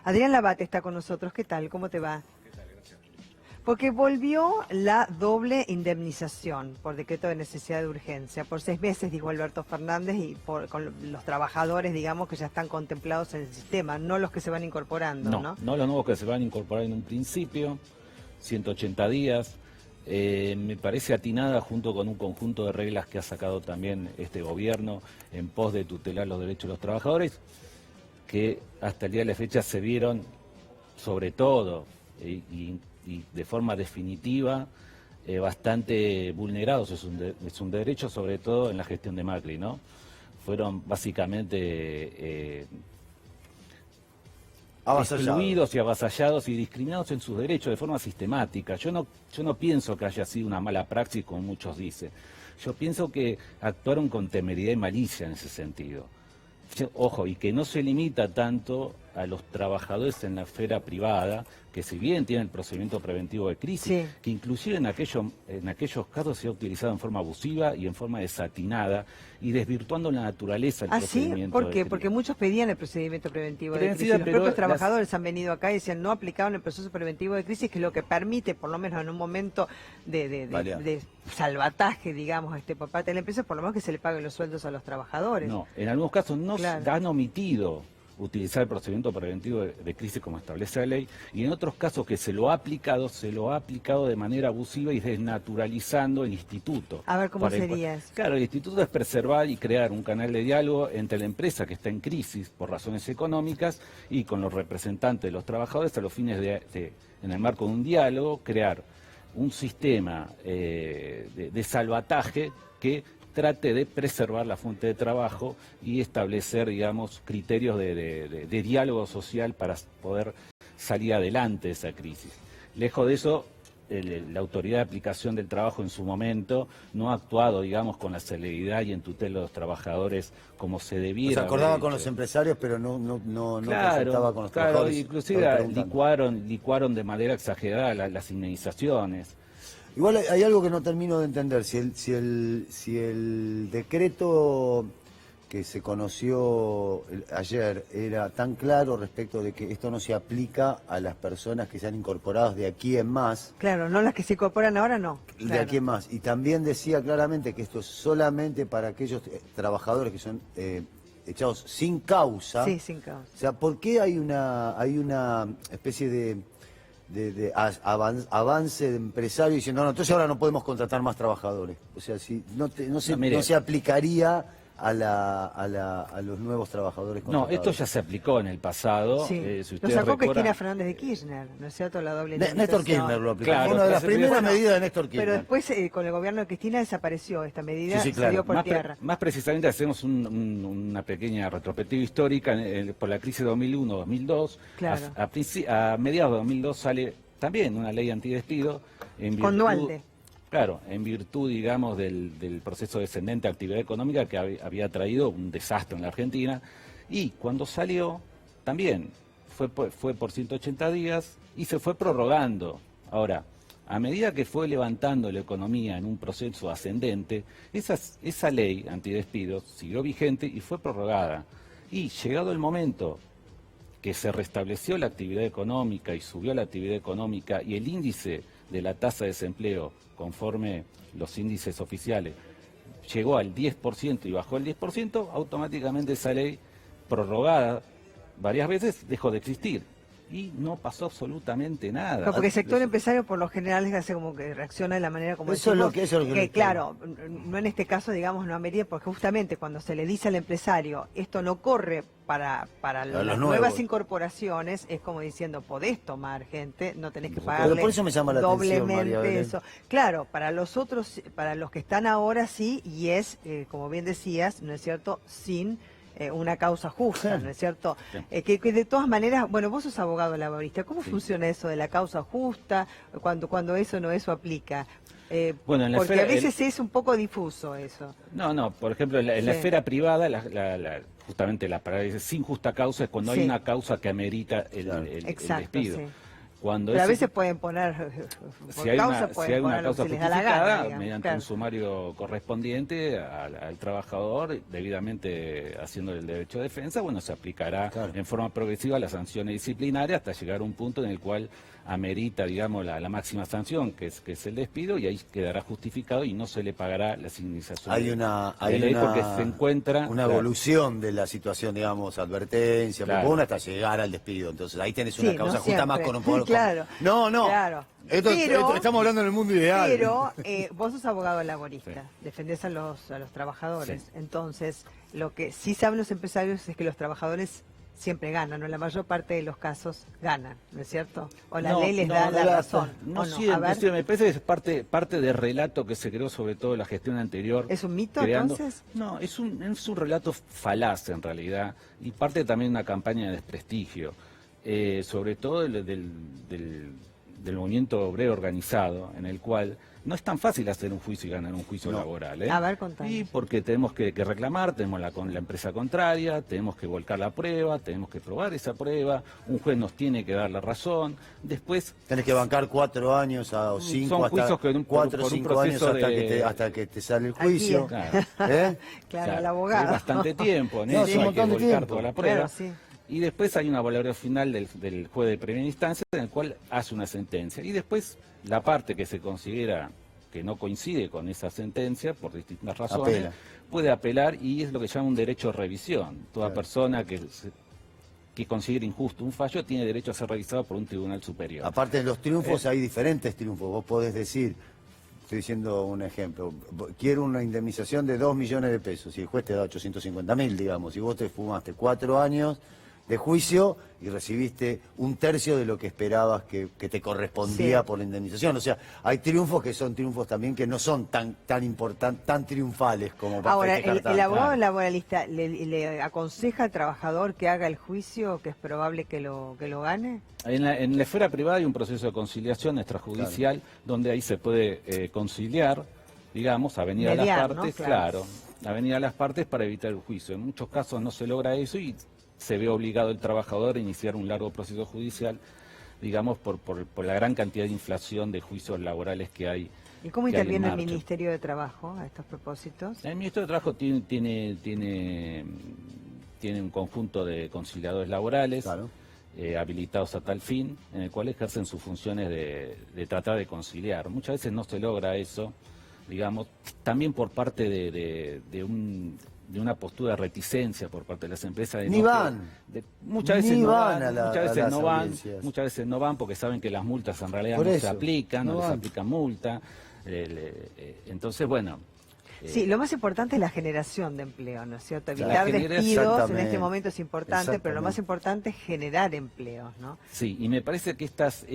Adrián Labate está con nosotros. ¿Qué tal? ¿Cómo te va? Porque volvió la doble indemnización por decreto de necesidad de urgencia. Por 6 meses, dijo Alberto Fernández, y con los trabajadores, digamos, que ya están contemplados en el sistema, no los que se van incorporando, ¿no? No los nuevos que se van a incorporar en un principio, 180 días. Me parece atinada junto con un conjunto de reglas que ha sacado también este gobierno en pos de tutelar los derechos de los trabajadores, que hasta el día de la fecha se vieron, sobre todo, y de forma definitiva, bastante vulnerados. Es un derecho, sobre todo en la gestión de Macri, ¿no? Fueron básicamente excluidos y avasallados y discriminados en sus derechos de forma sistemática. Yo no pienso que haya sido una mala praxis, como muchos dicen. Yo pienso que actuaron con temeridad y malicia en ese sentido. Ojo, y que no se limita tanto a los trabajadores en la esfera privada, que si bien tienen el procedimiento preventivo de crisis, sí, que inclusive en aquellos casos se ha utilizado en forma abusiva y en forma desatinada y desvirtuando la naturaleza del procedimiento. ¿Sí? ¿Por qué? Porque muchos pedían el procedimiento preventivo de crisis. Los propios trabajadores han venido acá y decían no aplicaban el proceso preventivo de crisis, que es lo que permite, por lo menos en un momento de salvataje, digamos, por parte de la empresa, por lo menos que se le paguen los sueldos a los trabajadores. No, en algunos casos no, claro, han omitido utilizar el procedimiento preventivo de crisis como establece la ley, y en otros casos que se lo ha aplicado de manera abusiva y desnaturalizando el instituto. A ver, ¿cómo sería eso? Claro, el instituto es preservar y crear un canal de diálogo entre la empresa que está en crisis por razones económicas y con los representantes de los trabajadores a los fines en el marco de un diálogo, crear un sistema de salvataje que trate de preservar la fuente de trabajo y establecer, digamos, criterios de diálogo social para poder salir adelante de esa crisis. Lejos de eso, la autoridad de aplicación del trabajo en su momento no ha actuado, digamos, con la celeridad y en tutela de los trabajadores como se debiera. Se acordaba con los empresarios, pero no presentaba con los trabajadores. Inclusive licuaron de manera exagerada las indemnizaciones. Igual hay algo que no termino de entender, si el decreto que se conoció ayer era tan claro respecto de que esto no se aplica a las personas que se han incorporado de aquí en más. Claro, no las que se incorporan ahora, no. De aquí en más. Y también decía claramente que esto es solamente para aquellos trabajadores que son echados sin causa. Sí, sin causa. O sea, ¿por qué hay una especie de avance de empresario diciendo no, entonces ahora no podemos contratar más trabajadores? O sea, si no se aplicaría a los nuevos trabajadores contratados. No, esto ya se aplicó en el pasado. Sí. Si lo sacó Cristina Fernández de Kirchner, ¿no es cierto? La doble Néstor Kirchner lo aplicó. Claro, una de las primeras medidas de Néstor Kirchner. Pero después con el gobierno de Cristina desapareció esta medida, sí, claro, se dio por tierra. Más precisamente hacemos una pequeña retrospectiva histórica por la crisis de 2001-2002. Claro. A mediados de 2002 sale también una ley antidespido. Con Dualde. Claro, en virtud, digamos, del proceso descendente de actividad económica que había traído un desastre en la Argentina. Y cuando salió, también fue por 180 días y se fue prorrogando. Ahora, a medida que fue levantando la economía en un proceso ascendente, esa ley antidespidos siguió vigente y fue prorrogada. Y llegado el momento que se restableció la actividad económica y subió la actividad económica y el índice de la tasa de desempleo, conforme los índices oficiales, llegó al 10% y bajó el 10%, automáticamente esa ley, prorrogada varias veces, dejó de existir. Y no pasó absolutamente nada. No, porque el sector empresario por lo general es hace como que reacciona de la manera como eso decimos, es lo que claro, no en este caso, digamos, no amerita, porque justamente cuando se le dice al empresario esto no corre para las nuevas incorporaciones, es como diciendo, podés tomar gente, no tenés que pagarle por eso me llama la doblemente atención, eso. Claro, para los otros, para los que están ahora sí, y es, como bien decías, ¿no es cierto?, sin una causa justa, ¿no es cierto? Que de todas maneras, bueno, vos sos abogado laborista, ¿cómo funciona eso de la causa justa cuando eso aplica? Bueno, porque a veces es un poco difuso eso. No, por ejemplo, en la esfera privada, justamente la palabra dice sin justa causa es cuando hay una causa que amerita el despido. Cuando Pero a ese- veces pueden poner, por si hay causa una, pueden si hay una poner lo causa que se les da la justificada, gana, digamos, mediante claro. un sumario correspondiente al trabajador, debidamente haciendo el derecho de defensa, bueno, se aplicará Claro. en forma progresiva las sanciones disciplinarias hasta llegar a un punto en el cual amerita, digamos, la máxima sanción, que es el despido, y ahí quedará justificado y no se le pagará la significación Hay de una, ley porque se encuentra... una claro, evolución de la situación, digamos, advertencia, Claro. propone hasta llegar al despido. Entonces ahí tenés una Sí, causa no justa más siempre. con un poco. Claro. No, no. Claro. Esto estamos hablando en el mundo ideal. Pero vos sos abogado laborista, defendés a los trabajadores. Sí. Entonces, lo que sí saben los empresarios es que los trabajadores siempre ganan, o en la mayor parte de los casos ganan, ¿no es cierto? O la no, ley les no, da la razón. No ¿o no? siempre, A ver, no siempre. Me parece que es parte del relato que se creó sobre todo en la gestión anterior. ¿es un mito creando- entonces? No, es un relato falaz en realidad y parte también de una campaña de desprestigio, sobre todo del movimiento obrero organizado, en el cual no es tan fácil hacer un juicio y ganar un juicio No. laboral. ¿eh? A ver, contanos. Y porque tenemos que reclamar, tenemos la empresa contraria, tenemos que volcar la prueba, tenemos que probar esa prueba, un juez nos tiene que dar la razón, después... Tenés que bancar 4 años o 5, Son hasta juicios que por 4 o un 5 años proceso hasta que te sale el Aquí. juicio. Claro. ¿Eh? Claro, el abogado. Es bastante tiempo, en No, eso es un hay montón que de volcar tiempo. toda la prueba. Claro, sí. Y después hay una valoración final del juez de primera instancia en el cual hace una sentencia. Y después la parte que se considera que no coincide con esa sentencia, por distintas razones, Apela. puede apelar y es lo que llama un derecho de revisión. Toda Claro. persona que considere injusto un fallo tiene derecho a ser revisado por un tribunal superior. Aparte de los triunfos, hay diferentes triunfos. Vos podés decir, estoy diciendo un ejemplo, quiero una indemnización de 2 millones de pesos y el juez te da 850.000, digamos, y vos te fumaste 4 años de juicio y recibiste 1/3 de lo que esperabas que te correspondía Sí. por la indemnización. O sea, hay triunfos que son triunfos también que no son tan importantes, tan triunfales como para Ahora, festejar el tanto. abogado Claro. laboralista le aconseja al trabajador que haga el juicio, que es probable que lo gane. En la esfera privada hay un proceso de conciliación extrajudicial donde ahí se puede conciliar, digamos, a venir a Mediar, las ¿no? partes, Claro. claro, a venir a las partes para evitar el juicio. En muchos casos no se logra eso y se ve obligado el trabajador a iniciar un largo proceso judicial, digamos, por la gran cantidad de inflación de juicios laborales que hay. ¿Y cómo que hay en interviene el marcha. Ministerio de Trabajo a estos propósitos? El Ministerio de Trabajo tiene un conjunto de conciliadores laborales. Claro. Habilitados a tal fin, en el cual ejercen sus funciones de tratar de conciliar. Muchas veces no se logra eso, digamos, también por parte de una postura de reticencia por parte de las empresas. Ni van. Muchas veces Ni no van van, a muchas veces las no van, audiencias. muchas veces no van porque saben que las multas en realidad Por no se eso, aplican, no no les van. aplican multa. Entonces, bueno. Sí, lo más importante es la generación de empleo, ¿no es cierto? Claro. Evitar La genera- despidos en exactamente, este momento es importante, pero lo más exactamente. importante es generar empleos, ¿no? Sí, y me parece que estas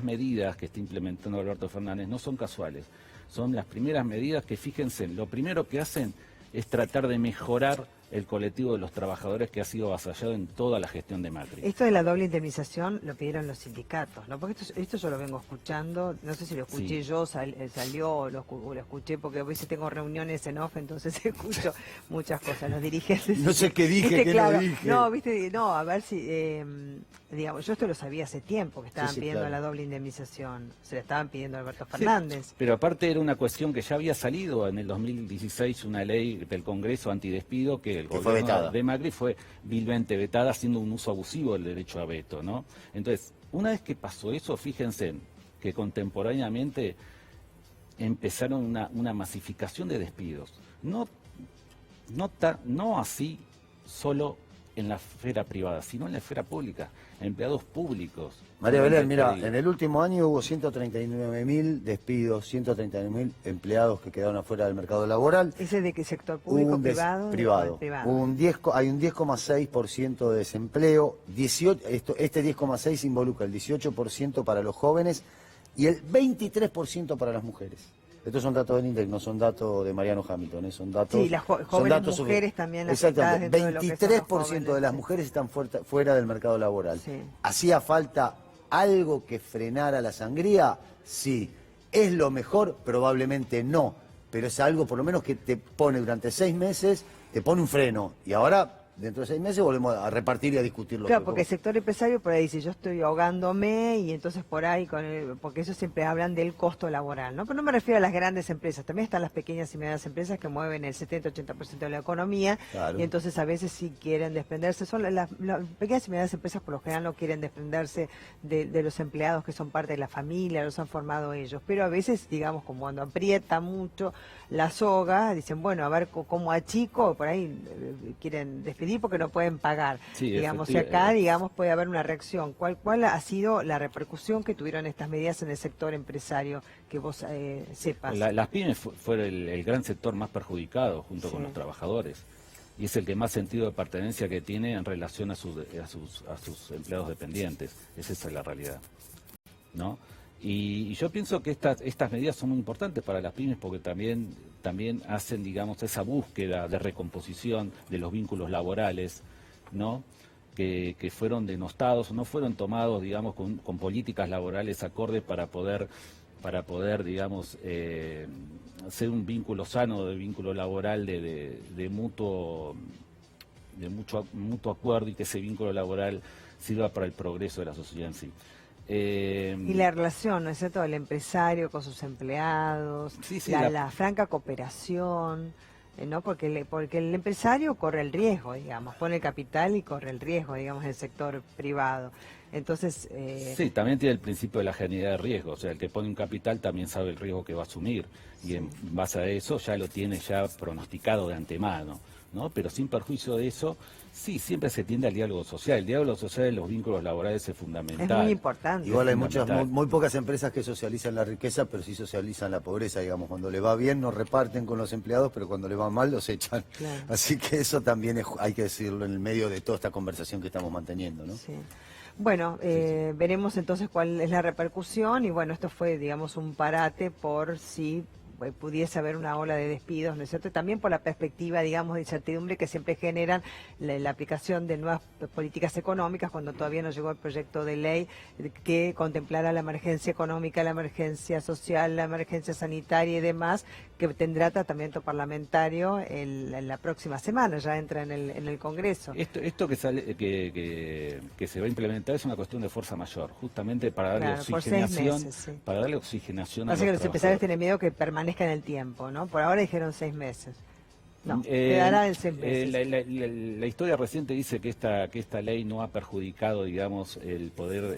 medidas que está implementando Alberto Fernández no son casuales. Son las primeras medidas que, fíjense, lo primero que hacen es tratar de mejorar el colectivo de los trabajadores que ha sido avasallado en toda la gestión de Macri. Esto de la doble indemnización lo pidieron los sindicatos, ¿no? Porque esto yo lo vengo escuchando, no sé si lo escuché Sí. yo, salió o lo escuché, porque a veces tengo reuniones en off, entonces escucho muchas cosas, los dirigentes. No sé qué dije, Viste, qué claro, no dije. No, viste, no, a ver si, digamos, yo esto lo sabía hace tiempo, que estaban Sí, pidiendo claro. la doble indemnización, se la estaban pidiendo a Alberto Fernández. Pero aparte era una cuestión que ya había salido en el 2016 una ley del Congreso antidespido que el Que fue gobierno vetada. de Macri fue vilmente vetada, haciendo un uso abusivo del derecho a veto, ¿no? Entonces, una vez que pasó eso, fíjense que contemporáneamente empezaron una masificación de despidos. No así solo en la esfera privada, sino en la esfera pública, empleados públicos. María Belén, mira, Despedidos. en el último año hubo 139.000 despidos, 139.000 empleados que quedaron afuera del mercado laboral. ¿Ese de qué sector Hubo público, un privado? privado. Hubo hay un 10,6% de desempleo. Este 10,6 involucra el 18% para los jóvenes y el 23% para las mujeres. Estos son datos del INDEC, no son datos de Mariano Hamilton, son datos... Sí, las jóvenes son datos mujeres también afectadas Exactamente, dentro de lo que son los 23% de las jóvenes, sí. mujeres están fuera del mercado laboral. Sí. ¿Hacía falta algo que frenara la sangría? Sí. ¿Es lo mejor? Probablemente no. Pero es algo por lo menos que te pone durante 6 meses, te pone un freno. Y ahora dentro de 6 meses volvemos a repartir y a discutirlo. Claro, porque el sector empresario por ahí dice, yo estoy ahogándome y entonces por ahí, porque ellos siempre hablan del costo laboral, ¿no? Pero no me refiero a las grandes empresas, también están las pequeñas y medianas empresas que mueven el 70-80% de la economía, Claro. y entonces a veces sí quieren desprenderse. Son las pequeñas y medianas empresas por lo general no quieren desprenderse de los empleados que son parte de la familia, los han formado ellos, pero a veces, digamos, como cuando aprieta mucho la soga, dicen, bueno, a ver cómo achico, por ahí quieren despedir porque no pueden pagar. Sí, digamos, y acá, digamos, puede haber una reacción. ¿Cuál ha sido la repercusión que tuvieron estas medidas en el sector empresario que vos sepas? Las pymes fueron el gran sector más perjudicado junto con los trabajadores. Y es el que más sentido de pertenencia que tiene en relación a sus empleados dependientes. Esa es la realidad, ¿no? Y yo pienso que estas medidas son muy importantes para las pymes porque también hacen, digamos, esa búsqueda de recomposición de los vínculos laborales, ¿no? Que fueron denostados o no fueron tomados, digamos, con políticas laborales acordes para poder, digamos, hacer un vínculo sano, de vínculo laboral de mutuo acuerdo, y que ese vínculo laboral sirva para el progreso de la sociedad en sí. Y la relación, ¿no es cierto?, del empresario con sus empleados, Sí, la franca cooperación, ¿no? Porque el empresario corre el riesgo, digamos, pone el capital y corre el riesgo, digamos, en el sector privado. Entonces... Sí, también tiene el principio de la generalidad de riesgo, o sea, el que pone un capital también sabe el riesgo que va a asumir, y en base a eso ya lo tiene ya pronosticado de antemano, ¿no? Pero sin perjuicio de eso, sí, siempre se tiende al diálogo social. El diálogo social en los vínculos laborales es fundamental. Es muy importante. Igual hay fundamental. muy pocas empresas que socializan la riqueza, pero sí socializan la pobreza, digamos. Cuando le va bien nos reparten con los empleados, pero cuando le va mal los echan. Claro. Así que eso también hay que decirlo en el medio de toda esta conversación que estamos manteniendo, ¿no? Sí. Bueno, veremos entonces cuál es la repercusión y bueno, esto fue, digamos, un parate por si pudiese haber una ola de despidos, ¿no es cierto? Y también por la perspectiva, digamos, de incertidumbre que siempre generan la aplicación de nuevas políticas económicas cuando todavía no llegó el proyecto de ley que contemplara la emergencia económica, la emergencia social, la emergencia sanitaria y demás, que tendrá tratamiento parlamentario en la próxima semana, ya entra en el Congreso. Esto que se va a implementar es una cuestión de fuerza mayor, justamente para darle oxigenación, por 6 meses, sí. para darle oxigenación a Así que los empresarios trabajadores. tienen miedo que permanezca en el tiempo, ¿no? Por ahora dijeron 6 meses. No, quedará en 6 meses. La historia reciente dice que esta ley no ha perjudicado, digamos, el poder,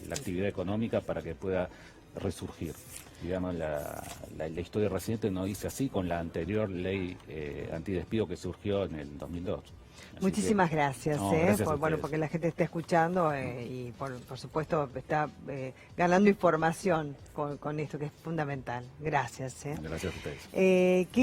la actividad económica para que pueda resurgir. Digamos, la historia reciente no dice así con la anterior ley antidespido que surgió en el 2002. Así Muchísimas gracias, gracias a bueno, ustedes. porque la gente está escuchando y por supuesto está ganando información con esto que es fundamental. Gracias. Gracias a ustedes. Qué